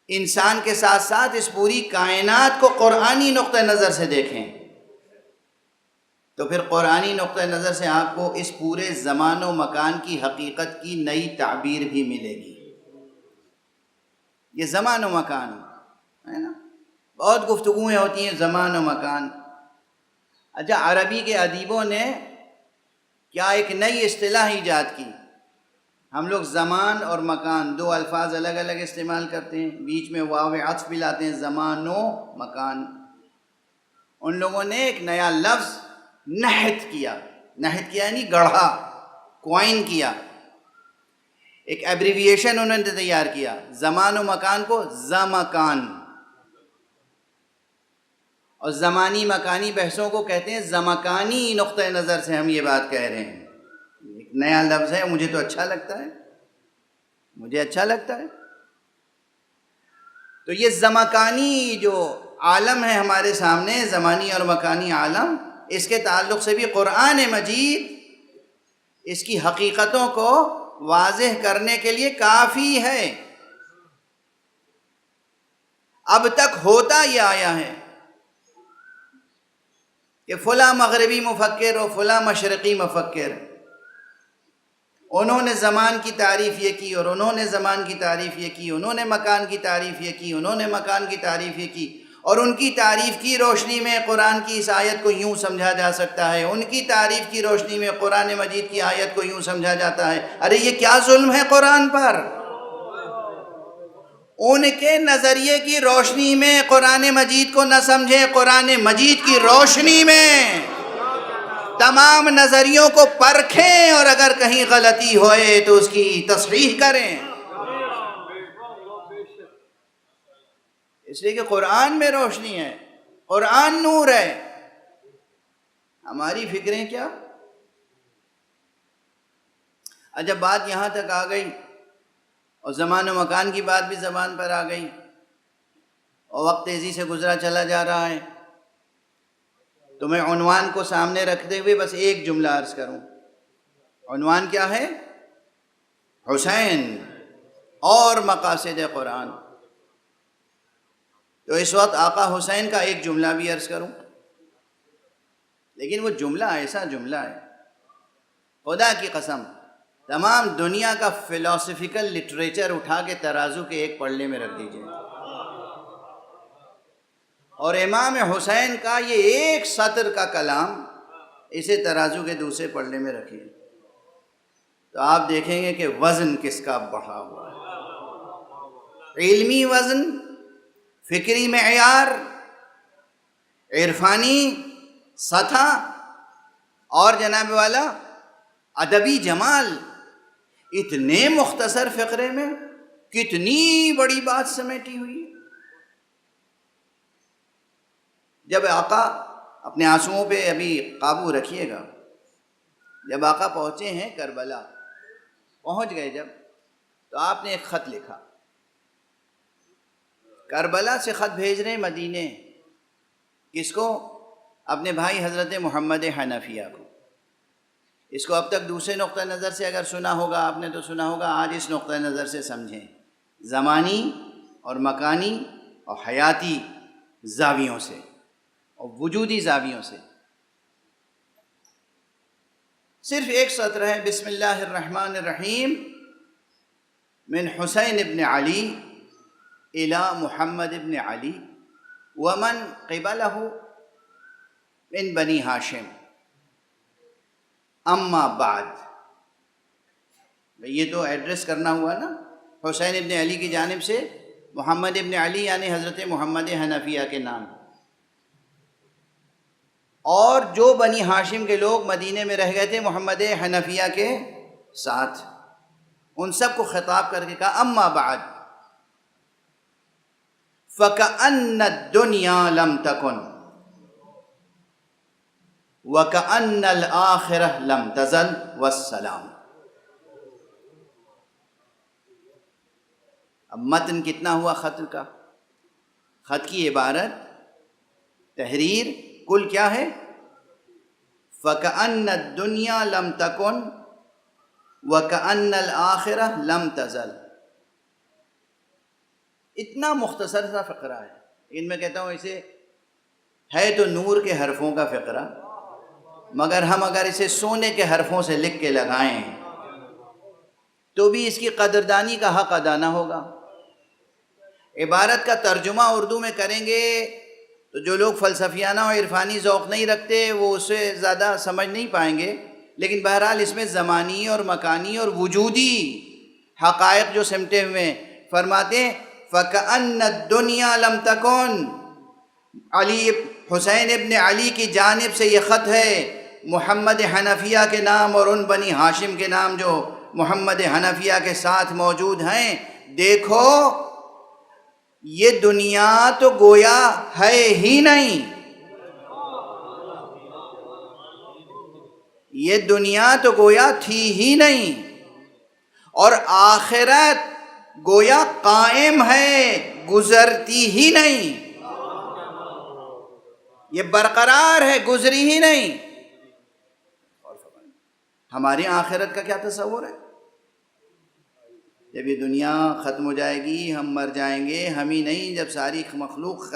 Speaker 1: انسان کے ساتھ ساتھ اس پوری کائنات کو قرآنی نقطہ نظر سے دیکھیں، تو پھر قرآنی نقطہ نظر سے آپ کو اس پورے زمان و مکان کی حقیقت کی نئی تعبیر بھی ملے گی۔ یہ زمان و مکان ہے نا، بہت گفتگویں ہوتی ہیں زمان و مکان۔ اچھا، عربی کے ادیبوں نے کیا ایک نئی اصطلاح ایجاد کی۔ ہم لوگ زمان اور مکان دو الفاظ الگ الگ استعمال کرتے ہیں، بیچ میں واو عطف بھی لاتے ہیں، زمان و مکان۔ ان لوگوں نے ایک نیا لفظ نحت کیا، نحت کیا یعنی گڑھا، کوائن کیا، ایک ایبریویشن انہوں نے تیار کیا، زمان و مکان کو زمکان، اور زمانی مکانی بحثوں کو کہتے ہیں زمکانی نقطہ نظر سے ہم یہ بات کہہ رہے ہیں۔ ایک نیا لفظ ہے، مجھے تو اچھا لگتا ہے، مجھے اچھا لگتا ہے۔ تو یہ زمکانی جو عالم ہے ہمارے سامنے، زمانی اور مکانی عالم، اس کے تعلق سے بھی قرآن مجید اس کی حقیقتوں کو واضح کرنے کے لیے کافی ہے۔ اب تک ہوتا یہ آیا ہے کہ فلاں مغربی مفکر اور فلاں مشرقی مفکر، انہوں نے زمان کی تعریف یہ کی، اور انہوں نے زمان کی تعریف یہ کی، انہوں نے مکان کی تعریف یہ کی، انہوں نے مکان کی تعریف یہ کی، اور ان کی تعریف کی روشنی میں قرآن کی اس آیت کو یوں سمجھا جا سکتا ہے، ان کی تعریف کی روشنی میں قرآن مجید کی آیت کو یوں سمجھا جاتا ہے۔ ارے یہ کیا ظلم ہے قرآن پر؟ ان کے نظریے کی روشنی میں قرآن مجید کو نہ سمجھیں، قرآن مجید کی روشنی میں تمام نظریوں کو پرکھیں، اور اگر کہیں غلطی ہوئے تو اس کی تصحیح کریں، اس لیے کہ قرآن میں روشنی ہے، قرآن نور ہے۔ ہماری فکریں کیا؟ اور جب بات یہاں تک آ گئی اور زمان و مکان کی بات بھی زبان پر آ گئی اور وقت تیزی سے گزرا چلا جا رہا ہے، تو میں عنوان کو سامنے رکھتے ہوئے بس ایک جملہ عرض کروں۔ عنوان کیا ہے؟ حسین اور مقاصد قرآن۔ تو اس وقت آقا حسین کا ایک جملہ بھی عرض کروں، لیکن وہ جملہ ایسا جملہ ہے، خدا کی قسم تمام دنیا کا فلسفیکل لٹریچر اٹھا کے ترازو کے ایک پلڑے میں رکھ دیجئے، اور امام حسین کا یہ ایک سطر کا کلام اسے ترازو کے دوسرے پلڑے میں رکھیے، تو آپ دیکھیں گے کہ وزن کس کا بڑھا ہوا ہے، علمی وزن، فکری معیار، عرفانی سطح، اور جناب والا ادبی جمال۔ اتنے مختصر فقرے میں کتنی بڑی بات سمیٹی ہوئی ہے۔ جب آقا اپنے آنسوؤں پہ ابھی قابو رکھیے گا، جب آقا پہنچے ہیں کربلا، پہنچ گئے جب، تو آپ نے ایک خط لکھا، کربلا سے خط بھیج رہے ہیں مدینے، کس کو؟ اپنے بھائی حضرت محمد حنفیہ کو۔ اس کو اب تک دوسرے نقطہ نظر سے اگر سنا ہوگا آپ نے تو سنا ہوگا، آج اس نقطہ نظر سے سمجھیں، زمانی اور مکانی اور حیاتی زاویوں سے اور وجودی زاویوں سے۔ صرف ایک سطر ہے، بسم اللہ الرحمن الرحیم، من حسین ابن علی الی محمد ابن علی ومن قبلہ من بنی ہاشم اما بعد۔ یہ تو ایڈریس کرنا ہوا نا حسین ابن علی کی جانب سے محمد ابن علی یعنی حضرت محمد حنفیہ کے نام، اور جو بنی ہاشم کے لوگ مدینے میں رہ گئے تھے محمد حنفیہ کے ساتھ، ان سب کو خطاب کر کے کہا اما بعد فَكَأَنَّ الدُّنْيَا لَمْ تَكُنْ وَكَأَنَّ الْآخِرَةَ لَمْ تَزَلْ وَالسَّلَامُ۔ اب متن کتنا ہوا خط کا؟ خط کی عبارت، تحریر کل کیا ہے؟ فَكَأَنَّ الدُّنْيَا لَمْ تَكُنْ وَكَأَنَّ الْآخِرَةَ لَمْ تَزَلْ۔ اتنا مختصر سا فقرہ ہے، لیکن میں کہتا ہوں اسے ہے تو نور کے حرفوں کا فقرہ، مگر ہم اگر اسے سونے کے حرفوں سے لکھ کے لگائیں تو بھی اس کی قدردانی کا حق ادا نہ ہوگا۔ عبارت کا ترجمہ اردو میں کریں گے تو جو لوگ فلسفیانہ اور عرفانی ذوق نہیں رکھتے وہ اسے زیادہ سمجھ نہیں پائیں گے، لیکن بہرحال اس میں زمانی اور مکانی اور وجودی حقائق جو سمٹے ہوئے ہیں۔ فرماتے ہیں فَكَأَنَّ الدُّنْيَا لَمْ تَكُنْ، علی حسین ابن علی کی جانب سے یہ خط ہے محمد حنفیہ کے نام اور ان بنی ہاشم کے نام جو محمد حنفیہ کے ساتھ موجود ہیں۔ دیکھو یہ دنیا تو گویا ہے ہی نہیں، یہ دنیا تو گویا تھی ہی نہیں، اور آخرت گویا قائم ہے، گزرتی ہی نہیں، یہ برقرار ہے، گزری ہی نہیں۔ ہماری آخرت کا کیا تصور ہے؟ جب یہ دنیا ختم ہو جائے گی، ہم مر جائیں گے، ہم ہی نہیں جب ساری مخلوق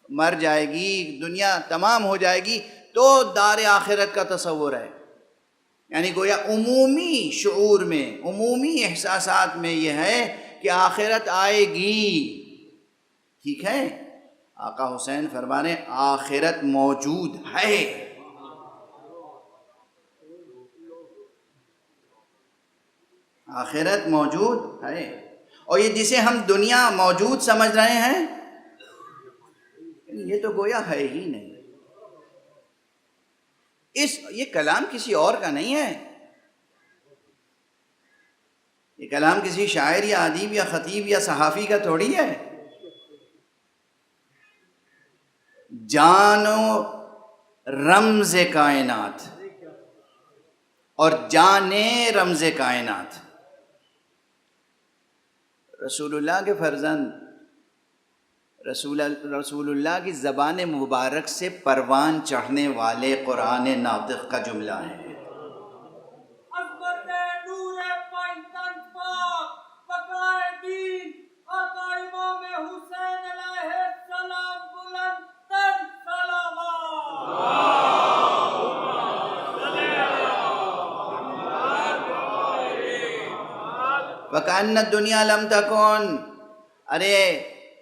Speaker 1: مر جائے گی، دنیا تمام ہو جائے گی، تو دار آخرت کا تصور ہے۔ یعنی گویا عمومی شعور میں، عمومی احساسات میں یہ ہے کہ آخرت آئے گی، ٹھیک ہے؟ آقا حسین فرما رہے ہیں آخرت موجود ہے، آخرت موجود ہے، اور یہ جسے ہم دنیا موجود سمجھ رہے ہیں یہ تو گویا ہے ہی نہیں۔ یہ کلام کسی اور کا نہیں ہے، یہ کلام کسی شاعر یا ادیب یا خطیب یا صحافی کا تھوڑی ہے۔ جان و رمز کائنات اور جانے رمز کائنات۔ رسول اللہ کے فرزند رسول اللہ کی زبان مبارک سے پروان چڑھنے والے قرآن ناطق کا جملہ ہے۔ وَكَأَنَّ الدُّنْيَا لَمْ تَكُنْ، ارے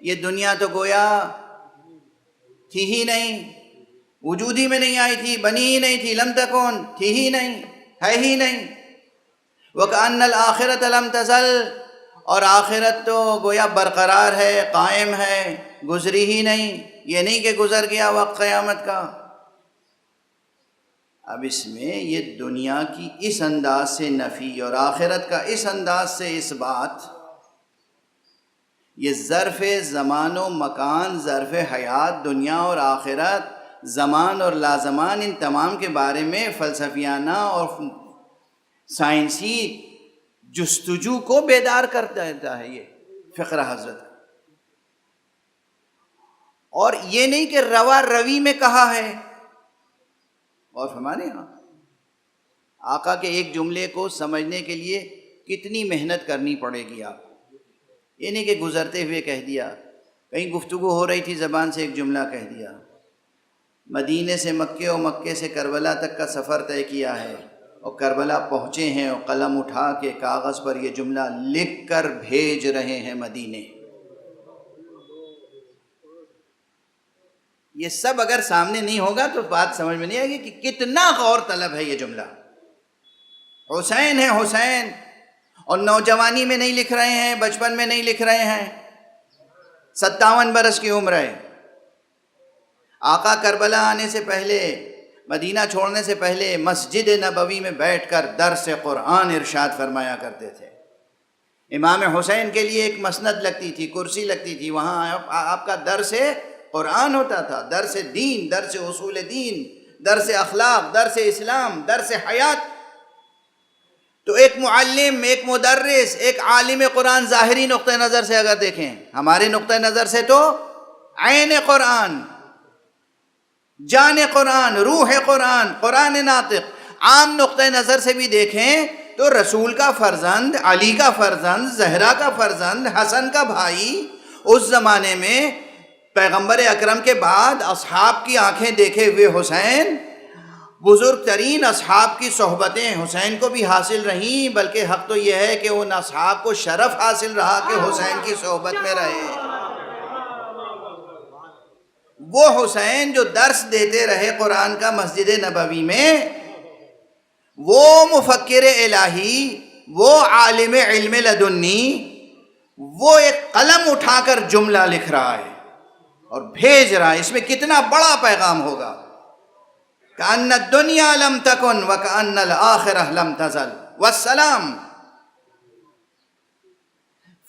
Speaker 1: یہ دنیا تو گویا تھی ہی نہیں، وجود ہی میں نہیں آئی تھی، بنی ہی نہیں تھی، لم تکن تھی ہی نہیں، ہے ہی نہیں۔ وَكَأَنَّ الْآخِرَةَ لَمْ تَزَلْ، اور آخرت تو گویا برقرار ہے، قائم ہے، گزری ہی نہیں، یہ نہیں کہ گزر گیا وقت قیامت کا۔ اب اس میں یہ دنیا کی اس انداز سے نفی اور آخرت کا اس انداز سے اس بات، یہ ظرف زمان و مکان، ظرف حیات، دنیا اور آخرت، زمان اور لازمان، ان تمام کے بارے میں فلسفیانہ اور سائنسی جستجو کو بیدار کرتا ہے یہ فقرہ حضرت۔ اور یہ نہیں کہ روا روی میں کہا ہے، اور ہمارے ہاں آقا کے ایک جملے کو سمجھنے کے لیے کتنی محنت کرنی پڑے گی آپ کو۔ یہ نہیں کہ گزرتے ہوئے کہہ دیا، کہیں گفتگو ہو رہی تھی زبان سے ایک جملہ کہہ دیا۔ مدینے سے مکے اور مکے سے کربلا تک کا سفر طے کیا ہے، اور کربلا پہنچے ہیں اور قلم اٹھا کے کاغذ پر یہ جملہ لکھ کر بھیج رہے ہیں مدینے۔ یہ سب اگر سامنے نہیں ہوگا تو بات سمجھ میں نہیں آئے گی کہ کتنا غور طلب ہے یہ جملہ۔ حسین ہے حسین، اور نوجوانی میں نہیں لکھ رہے ہیں، بچپن میں نہیں لکھ رہے ہیں، 57 برس کی عمر ہے۔ آقا کربلا آنے سے پہلے، مدینہ چھوڑنے سے پہلے مسجد نبوی میں بیٹھ کر درس قرآن ارشاد فرمایا کرتے تھے۔ امام حسین کے لیے ایک مسند لگتی تھی، کرسی لگتی تھی، وہاں آپ کا درس قرآن ہوتا تھا، درس دین، درس اصول دین، درس اخلاق، درس اسلام، درس حیات۔ تو ایک معلم، ایک مدرس، ایک عالم قرآن ظاہری نقطہ نظر سے اگر دیکھیں، ہمارے نقطہ نظر سے تو عین قرآن، جان قرآن، روح قرآن، قرآن ناطق، عام نقطہ نظر سے بھی دیکھیں تو رسول کا فرزند، علی کا فرزند، زہرا کا فرزند، حسن کا بھائی، اس زمانے میں پیغمبر اکرم کے بعد اصحاب کی آنکھیں دیکھے ہوئے حسین، بزرگ ترین اصحاب کی صحبتیں حسین کو بھی حاصل رہیں، بلکہ حق تو یہ ہے کہ ان اصحاب کو شرف حاصل رہا کہ حسین کی صحبت میں رہے۔ وہ حسین جو درس دیتے رہے قرآن کا مسجد نبوی میں، وہ مفکر الہی، وہ عالم علم لدنی، وہ ایک قلم اٹھا کر جملہ لکھ رہا ہے اور بھیج رہا ہے۔ اس میں کتنا بڑا پیغام ہوگا۔ کأن الدنیا لم تکن وکأن الآخرہ لم تزل والسلام۔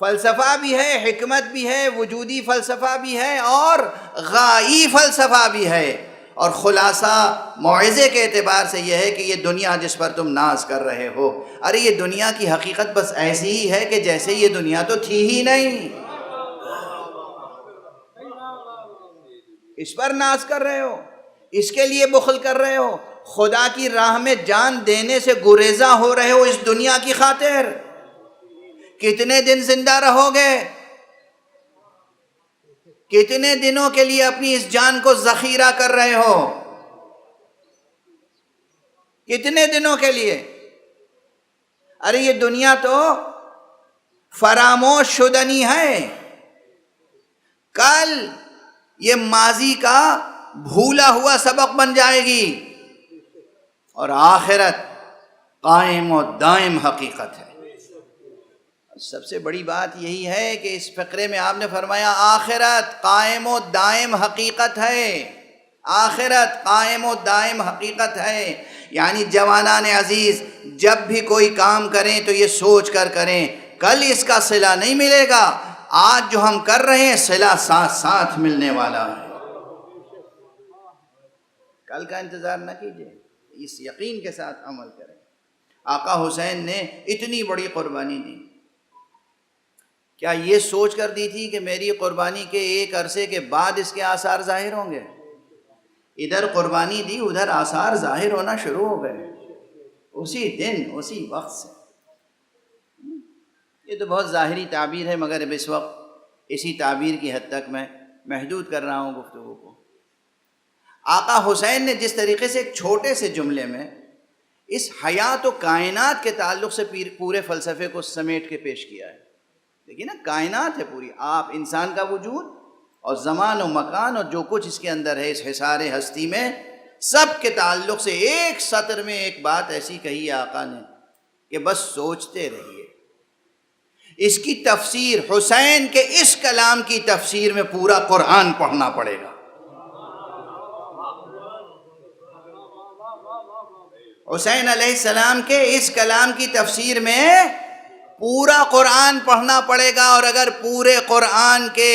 Speaker 1: فلسفہ بھی ہے، حکمت بھی ہے، وجودی فلسفہ بھی ہے، اور غائی فلسفہ بھی ہے، اور خلاصہ موعظے کے اعتبار سے یہ ہے کہ یہ دنیا جس پر تم ناز کر رہے ہو، ارے یہ دنیا کی حقیقت بس ایسی ہی ہے کہ جیسے یہ دنیا تو تھی ہی نہیں، اس پر ناز کر رہے ہو، اس کے لیے بخل کر رہے ہو، خدا کی راہ میں جان دینے سے گریزاں ہو رہے ہو اس دنیا کی خاطر۔ کتنے دن زندہ رہو گے؟ کتنے دنوں کے لیے اپنی اس جان کو ذخیرہ کر رہے ہو؟ کتنے دنوں کے لیے؟ ارے یہ دنیا تو فراموش شدنی ہے، کل یہ ماضی کا بھولا ہوا سبق بن جائے گی، اور آخرت قائم و دائم حقیقت ہے۔ سب سے بڑی بات یہی ہے کہ اس فقرے میں آپ نے فرمایا آخرت قائم و دائم حقیقت ہے، آخرت قائم و دائم حقیقت ہے۔ یعنی جوانان عزیز، جب بھی کوئی کام کریں تو یہ سوچ کر کریں کل اس کا صلہ نہیں ملے گا، آج جو ہم کر رہے ہیں صلہ ساتھ ساتھ ملنے والا ہے۔ کل کا انتظار نہ کیجیے، اس یقین کے ساتھ عمل کریں۔ آقا حسین نے اتنی بڑی قربانی دی، کیا یہ سوچ کر دی تھی کہ میری قربانی کے ایک عرصے کے بعد اس کے آثار ظاہر ہوں گے؟ ادھر قربانی دی، ادھر آثار ظاہر ہونا شروع ہو گئے اسی دن، اسی وقت سے۔ یہ تو بہت ظاہری تعبیر ہے، مگر اب اس وقت اسی تعبیر کی حد تک میں محدود کر رہا ہوں گفتگو کو۔ آقا حسین نے جس طریقے سے ایک چھوٹے سے جملے میں اس حیات و کائنات کے تعلق سے پورے فلسفے کو سمیٹ کے پیش کیا ہے۔ دیکھیے نا، کائنات ہے پوری، آپ انسان کا وجود اور زمان و مکان اور جو کچھ اس کے اندر ہے، اس حصار ہستی میں، سب کے تعلق سے ایک سطر میں ایک بات ایسی کہی ہے آقا نے کہ بس سوچتے رہیے۔ اس کی تفسیر، حسین کے اس کلام کی تفسیر میں پورا قرآن پڑھنا پڑے گا۔ حسین علیہ السلام کے اس کلام کی تفسیر میں پورا قرآن پڑھنا پڑے گا، اور اگر پورے قرآن کے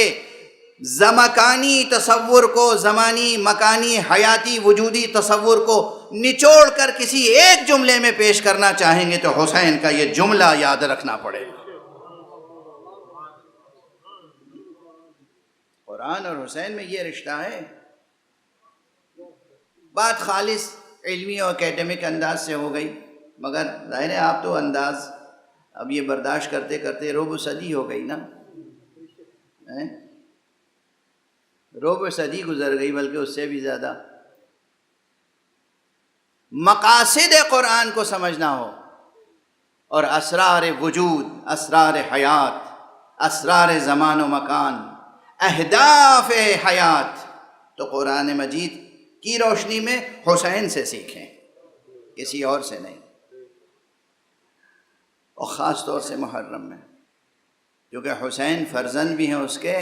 Speaker 1: زمکانی تصور کو، زمانی مکانی حیاتی وجودی تصور کو نچوڑ کر کسی ایک جملے میں پیش کرنا چاہیں گے تو حسین کا یہ جملہ یاد رکھنا پڑے گا۔ قرآن اور حسین میں یہ رشتہ ہے۔ بات خالص علمی اور اکیڈمک انداز سے ہو گئی، مگر ظاہر ہے آپ تو انداز اب یہ برداشت کرتے کرتے ربع صدی ہو گئی نا، ربع صدی گزر گئی، بلکہ اس سے بھی زیادہ۔ مقاصد قرآن کو سمجھنا ہو اور اسرار وجود، اسرار حیات، اسرار زمان و مکان، اہداف حیات، تو قرآن مجید کی روشنی میں حسین سے سیکھیں، کسی اور سے نہیں، اور خاص طور سے محرم میں، کیونکہ حسین فرزند بھی ہیں اس کے۔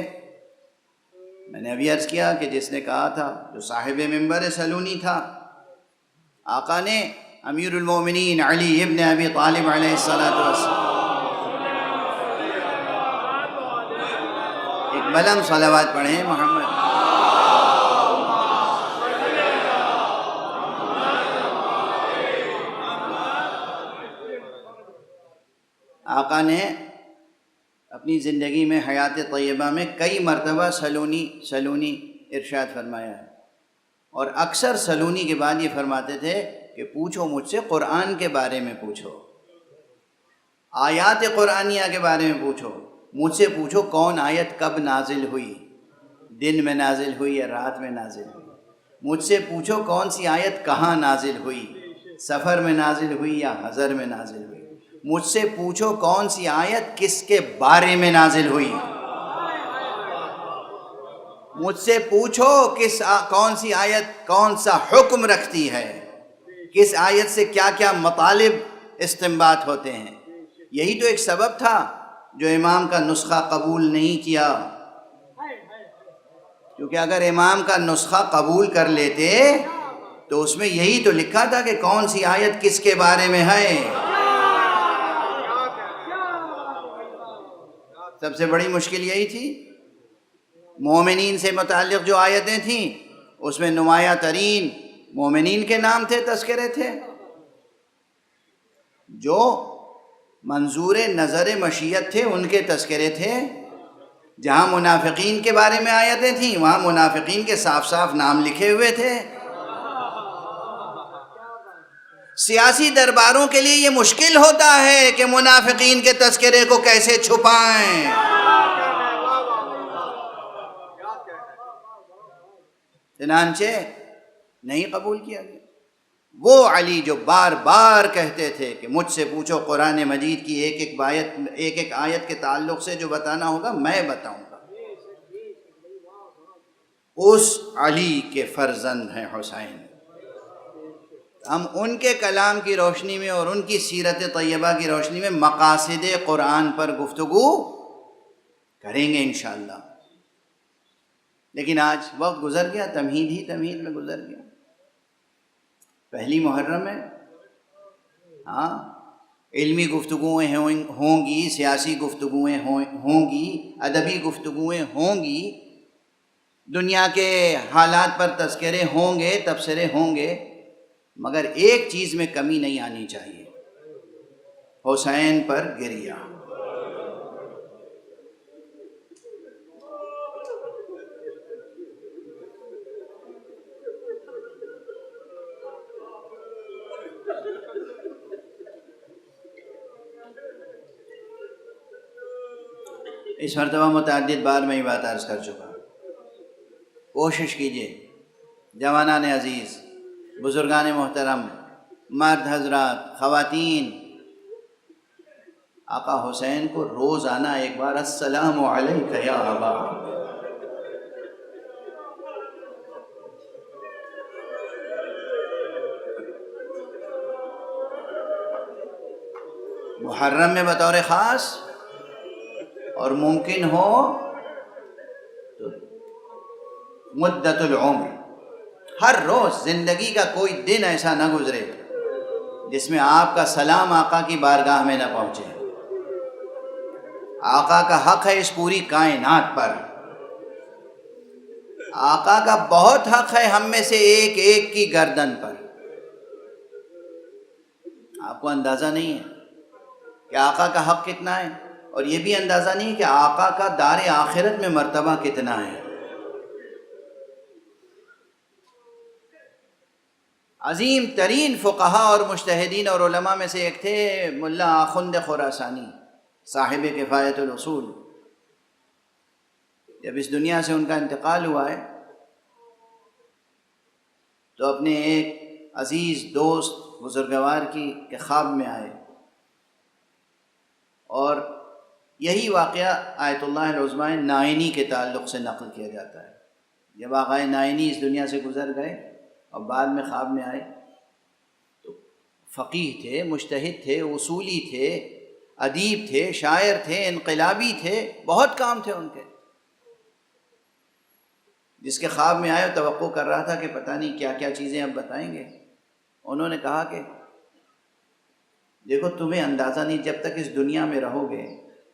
Speaker 1: میں نے ابھی عرض کیا کہ جس نے کہا تھا، جو صاحب ممبر سلونی تھا، آقا نے امیر المومنین علی ابن ابی طالب علیہ السلام، ایک بلند صلوات پڑھیں محمد۔ آقا نے اپنی زندگی میں حیات طیبہ میں کئی مرتبہ سلونی ارشاد فرمایا ہے، اور اکثر سلونی کے بعد یہ فرماتے تھے کہ پوچھو مجھ سے قرآن کے بارے میں، پوچھو آیات قرآنیہ کے بارے میں، پوچھو مجھ سے، پوچھو کون آیت کب نازل ہوئی، دن میں نازل ہوئی یا رات میں نازل ہوئی، مجھ سے پوچھو کون سی آیت کہاں نازل ہوئی، سفر میں نازل ہوئی یا حضر میں نازل ہوئی، مجھ سے پوچھو کون سی آیت کس کے بارے میں نازل ہوئی، مجھ سے پوچھو کون سی آیت کون سا حکم رکھتی ہے، کس آیت سے کیا کیا مطالب استنباط ہوتے ہیں۔ یہی تو ایک سبب تھا جو امام کا نسخہ قبول نہیں کیا، کیونکہ اگر امام کا نسخہ قبول کر لیتے تو اس میں یہی تو لکھا تھا کہ کون سی آیت کس کے بارے میں ہے۔ سب سے بڑی مشکل یہی تھی۔ مومنین سے متعلق جو آیتیں تھیں اس میں نمایاں ترین مومنین کے نام تھے، تذکرے تھے۔ جو منظور نظر مشیت تھے ان کے تذکرے تھے۔ جہاں منافقین کے بارے میں آیتیں تھیں وہاں منافقین کے صاف صاف نام لکھے ہوئے تھے۔ سیاسی درباروں کے لیے یہ مشکل ہوتا ہے کہ منافقین کے تذکرے کو کیسے چھپائیں۔ چنانچہ نہیں قبول کیا گیا۔ وہ علی جو بار بار کہتے تھے کہ مجھ سے پوچھو قرآن مجید کی ایک ایک آیت کے تعلق سے جو بتانا ہوگا میں بتاؤں گا، اس علی کے فرزند ہیں حسین۔ ہم ان کے کلام کی روشنی میں اور ان کی سیرت طیبہ کی روشنی میں مقاصد قرآن پر گفتگو کریں گے انشاءاللہ۔ لیکن آج وقت گزر گیا، تمہید میں گزر گیا۔ پہلی محرم ہے، ہاں علمی گفتگویں ہوں گی، سیاسی گفتگویں ہوں گی، ادبی گفتگویں ہوں گی، دنیا کے حالات پر تذکرے ہوں گے، تبصرے ہوں گے، مگر ایک چیز میں کمی نہیں آنی چاہیے، حسین پر گریا۔ اس مرتبہ متعدد بار میں یہ بات عرض کر چکا، کوشش کیجیے جوانان عزیز، بزرگان محترم، مرد حضرات، خواتین، آقا حسین کو روزانہ ایک بار السلام علیک یا ابا، محرم میں بطور خاص، اور ممکن ہو تو مدت العمر، ہر روز زندگی کا کوئی دن ایسا نہ گزرے جس میں آپ کا سلام آقا کی بارگاہ میں نہ پہنچے۔ آقا کا حق ہے اس پوری کائنات پر، آقا کا بہت حق ہے ہم میں سے ایک ایک کی گردن پر۔ آپ کو اندازہ نہیں ہے کہ آقا کا حق کتنا ہے، اور یہ بھی اندازہ نہیں کہ آقا کا دار آخرت میں مرتبہ کتنا ہے۔ عظیم ترین فقہا اور مجتہدین اور علماء میں سے ایک تھے ملا آخند خراسانی، صاحب کفایت الاصول۔ جب اس دنیا سے ان کا انتقال ہوا ہے تو اپنے ایک عزیز دوست بزرگوار کے خواب میں آئے، اور یہی واقعہ آیت اللہ العظمیٰ نائینی کے تعلق سے نقل کیا جاتا ہے۔ جب آقا نائینی اس دنیا سے گزر گئے اور بعد میں خواب میں آئے تو فقیہ تھے، مجتہد تھے، اصولی تھے، ادیب تھے، شاعر تھے، انقلابی تھے، بہت کام تھے ان کے۔ جس کے خواب میں آئے توقع کر رہا تھا کہ پتہ نہیں کیا کیا چیزیں اب بتائیں گے، انہوں نے کہا کہ دیکھو تمہیں اندازہ نہیں، جب تک اس دنیا میں رہو گے،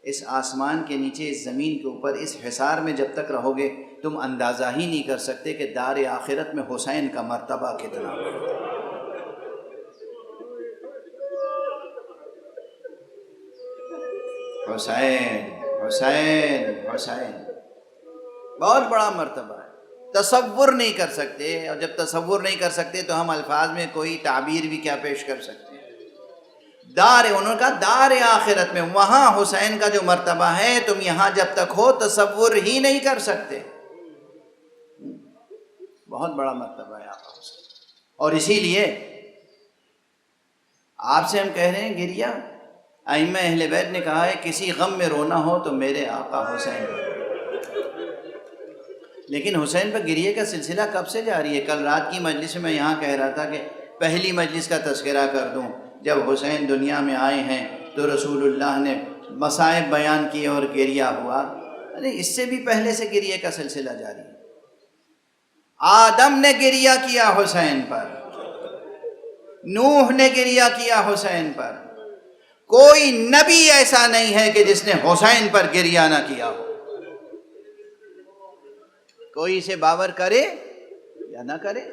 Speaker 1: اس آسمان کے نیچے، اس زمین کے اوپر، اس حصار میں جب تک رہو گے، تم اندازہ ہی نہیں کر سکتے کہ دار آخرت میں حسین کا مرتبہ کتنا ہے۔ حسین حسین حسین بہت بڑا مرتبہ ہے، تصور نہیں کر سکتے، اور جب تصور نہیں کر سکتے تو ہم الفاظ میں کوئی تعبیر بھی کیا پیش کر سکتے ہیں۔ انہوں نے کہا دار آخرت میں وہاں حسین کا جو مرتبہ ہے تم یہاں جب تک ہو تصور ہی نہیں کر سکتے۔ بہت بڑا مرتبہ ہے آقا حسین، اور اسی لیے آپ سے ہم کہہ رہے ہیں گریا۔ ائمہ اہل بیت نے کہا ہے کسی غم میں رونا ہو تو میرے آقا حسین پر۔ لیکن حسین پر گریے کا سلسلہ کب سے جاری ہے؟ کل رات کی مجلس میں یہاں کہہ رہا تھا کہ پہلی مجلس کا تذکرہ کر دوں، جب حسین دنیا میں آئے ہیں تو رسول اللہ نے مصائب بیان کیے اور گریہ ہوا۔ ارے اس سے بھی پہلے سے گریے کا سلسلہ جاری ہے۔ آدم نے گریہ کیا حسین پر، نوح نے گریہ کیا حسین پر، کوئی نبی ایسا نہیں ہے کہ جس نے حسین پر گریہ نہ کیا ہو۔ کوئی اسے باور کرے یا نہ کرے،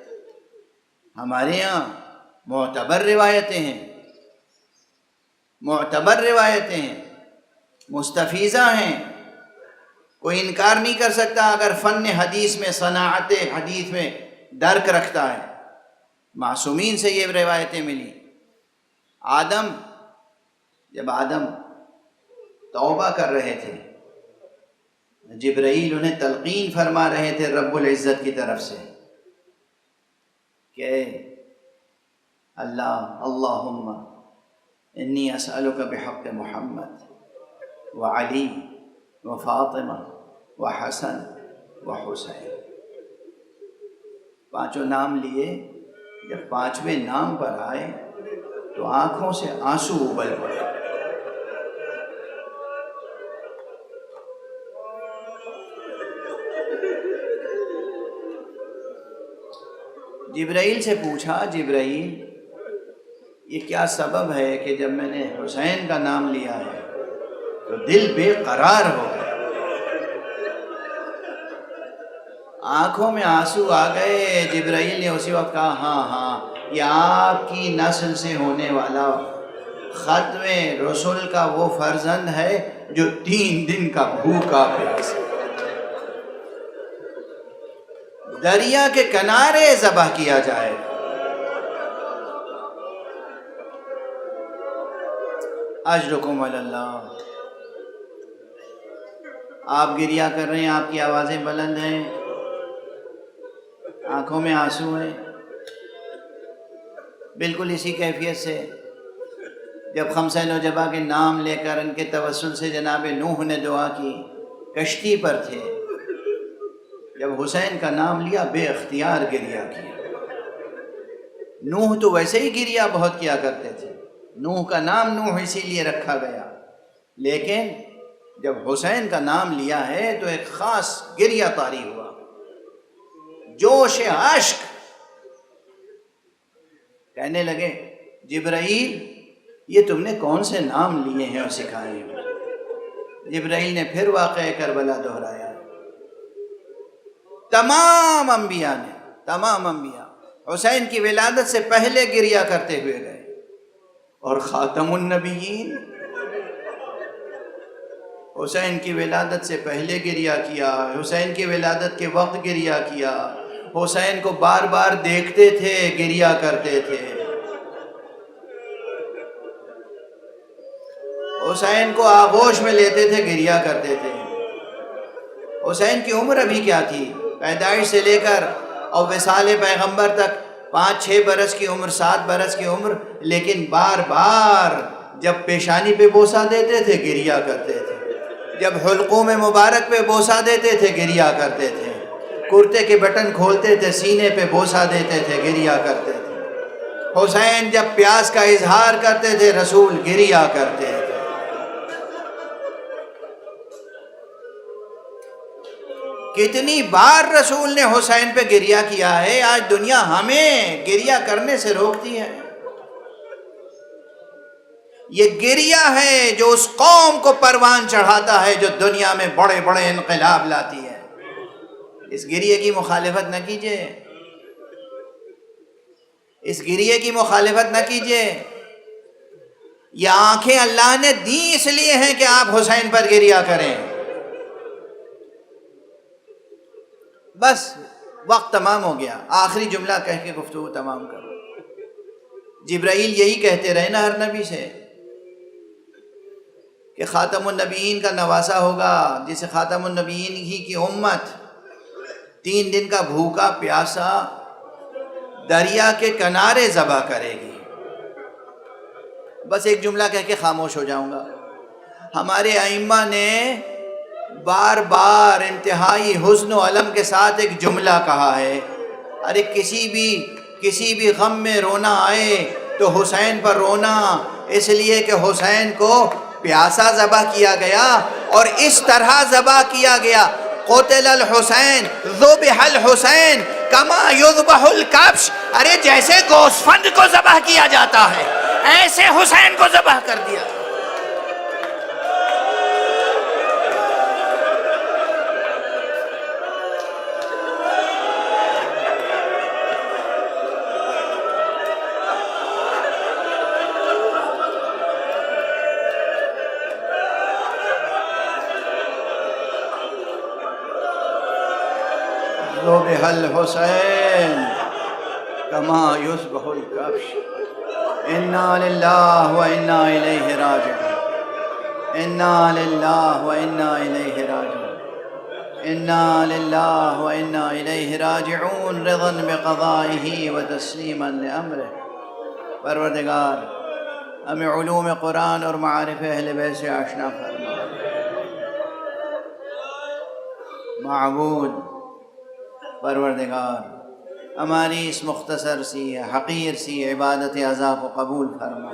Speaker 1: ہمارے یہاں معتبر روایتیں ہیں، معتبر روایتیں ہیں، مستفیضہ ہیں، کوئی انکار نہیں کر سکتا اگر فن حدیث میں، صناعت حدیث میں درک رکھتا ہے۔ معصومین سے یہ روایتیں ملی۔ جب آدم توبہ کر رہے تھے، جبرائیل انہیں تلقین فرما رہے تھے رب العزت کی طرف سے کہ اللہم انی اسألک بحق محمد وعلی وفاطمہ وحسن وحسین۔ پانچوں نام لیے، جب پانچویں نام پر آئے تو آنکھوں سے آنسو ابل پڑے۔ جبرائیل سے پوچھا، جبرائیل یہ کیا سبب ہے کہ جب میں نے حسین کا نام لیا ہے تو دل بے قرار ہو گیا، آنکھوں میں آنسو آ گئے۔ جبرائیل نے اسی وقت کہا ہاں یہ آپ کی نسل سے ہونے والا ختم رسول کا وہ فرزند ہے جو 3 دن کا بھوکا پیاسا دریا کے کنارے ذبح کیا جائے گا۔ اجرکم علی اللہ۔ آپ گریہ کر رہے ہیں، آپ کی آوازیں بلند ہیں، آنکھوں میں آنسو ہیں، بالکل اسی کیفیت سے جب خمسہ نوجبہ کے نام لے کر ان کے توسل سے جناب نوح نے دعا کی، کشتی پر تھے، جب حسین کا نام لیا بے اختیار گریہ کیا۔ نوح تو ویسے ہی گریہ بہت کیا کرتے تھے، نوح کا نام نوح اسی لیے رکھا گیا، لیکن جب حسین کا نام لیا ہے تو ایک خاص گریہ طاری ہوا، جوش عشق۔ کہنے لگے جبرائیل یہ تم نے کون سے نام لیے ہیں اور سکھائے ہیں؟ جبرائیل نے پھر واقعہ کربلا دہرایا۔ تمام انبیاء حسین کی ولادت سے پہلے گریہ کرتے ہوئے گئے، اور خاتم النبیین حسین کی ولادت سے پہلے گریہ کیا، حسین کی ولادت کے وقت گریہ کیا، حسین کو بار بار دیکھتے تھے، گریہ کرتے تھے، حسین کو آغوش میں لیتے تھے، گریہ کرتے تھے۔ حسین کی عمر ابھی کیا تھی؟ پیدائش سے لے کر اور وصال پیغمبر تک 5-6 برس کی عمر، 7 برس کی عمر، لیکن بار بار جب پیشانی پہ بوسہ دیتے تھے گریہ کرتے تھے، جب حلقوم مبارک پہ بوسہ دیتے تھے گریہ کرتے تھے، کرتے کے بٹن کھولتے تھے سینے پہ بوسہ دیتے تھے گریہ کرتے تھے۔ حسین جب پیاس کا اظہار کرتے تھے رسول گریہ کرتے تھے۔ کتنی بار رسول نے حسین پہ گریہ کیا ہے، آج دنیا ہمیں گریہ کرنے سے روکتی ہے۔ یہ گریہ ہے جو اس قوم کو پروان چڑھاتا ہے جو دنیا میں بڑے بڑے انقلاب لاتی ہے۔ اس گریہ کی مخالفت نہ کیجیے، اس گریہ کی مخالفت نہ کیجیے۔ یہ آنکھیں اللہ نے دی اس لیے ہیں کہ آپ حسین پر گریہ کریں۔ بس وقت تمام ہو گیا، آخری جملہ کہہ کے گفتگو تمام کرو۔ جبرائیل یہی کہتے رہے نا ہر نبی سے کہ خاتم النبیین کا نواسا ہوگا، جسے خاتم النبیین ہی کی امت 3 دن کا بھوکا پیاسا دریا کے کنارے ذبح کرے گی۔ بس ایک جملہ کہہ کے خاموش ہو جاؤں گا۔ ہمارے ائمہ نے بار بار انتہائی حزن و علم کے ساتھ ایک جملہ کہا ہے، ارے کسی بھی غم میں رونا آئے تو حسین پر رونا، اس لیے کہ حسین کو پیاسا ذبح کیا گیا اور اس طرح ذبح کیا گیا، قتل الحسین ذبح الحسین کما یذبح الکبش، ارے جیسے گوسفند کو ذبح کیا جاتا ہے ایسے حسین کو ذبح کر دیا۔ ذبح الحسین کما یذبح الکبش، انا للہ و انا الیہ راجعون، انا للہ و انا الیہ راجعون، انا للہ و انا الیہ راجعون، رضا بقضائہ و تسلیما لامرہ۔ پروردگار ہمیں علوم قرآن اور معارف اہل بیت سے آشنا فرما۔ معبود پروردگار ہماری اس مختصر سی حقیر سی عبادت عزا کو قبول فرما۔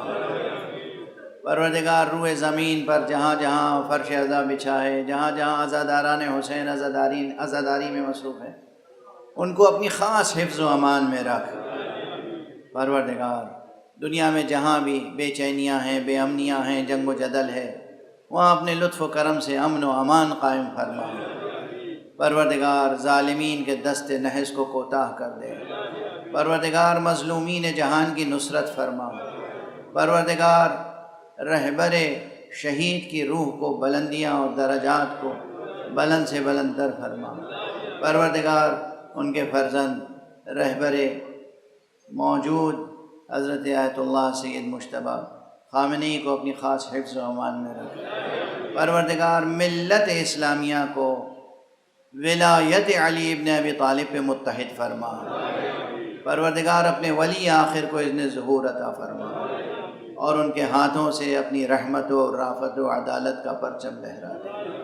Speaker 1: پروردگار روئے زمین پر جہاں جہاں فرش عزا بچھا ہے، جہاں جہاں عزاداران حسین عزاداری میں مصروف ہے، ان کو اپنی خاص حفظ و امان میں رکھ۔ پروردگار دنیا میں جہاں بھی بے چینیاں ہیں، بے امنیاں ہیں، جنگ و جدل ہے، وہاں اپنے لطف و کرم سے امن و امان قائم فرما۔ پروردگار ظالمین کے دست نحس کو کوتاہ کر دے۔ پروردگار مظلومین جہان کی نصرت فرما۔ پروردگار رہبر شہید کی روح کو بلندیاں اور درجات کو بلند سے بلند تر فرما۔ پروردگار ان کے فرزند رہبر موجود حضرت آیت اللہ سید مجتبیٰ خامنئی کو اپنی خاص حفظ و امان میں رکھ۔ پروردگار ملت اسلامیہ کو ولایت علی ابن ابی طالب پہ متحد فرما۔ پروردگار اپنے ولی آخر کو اذن ظہور عطا فرما اور ان کے ہاتھوں سے اپنی رحمت و رافت و عدالت کا پرچم لہرا دے۔